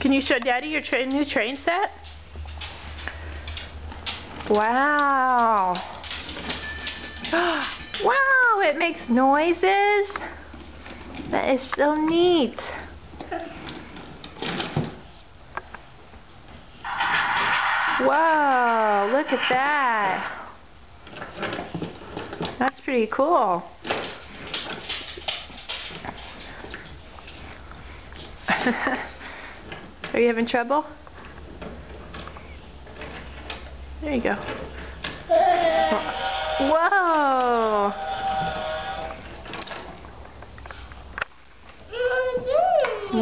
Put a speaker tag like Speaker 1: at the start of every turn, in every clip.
Speaker 1: Can you show Daddy your new train set? Wow. Wow, it makes noises. That is so neat. Whoa, look at that. That's pretty cool. Are you having trouble? There you go. Whoa!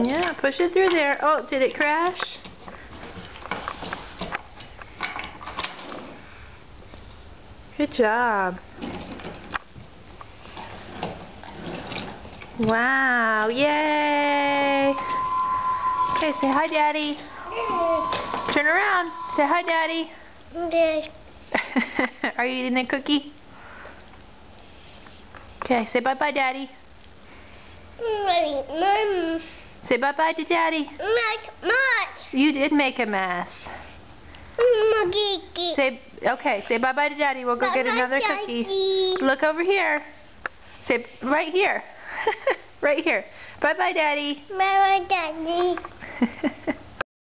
Speaker 1: Yeah, push it through there. Oh, did it crash? Good job. Wow, yay! Okay, say hi, Daddy. Turn around. Say hi, Daddy. Are you eating a cookie? Okay, say bye-bye, Daddy. Say bye-bye to Daddy. You did make a mess. Okay, say bye-bye to Daddy. We'll go get another cookie. Look over here. Say right here. Right here. Bye-bye, Daddy.
Speaker 2: Bye-bye, Daddy.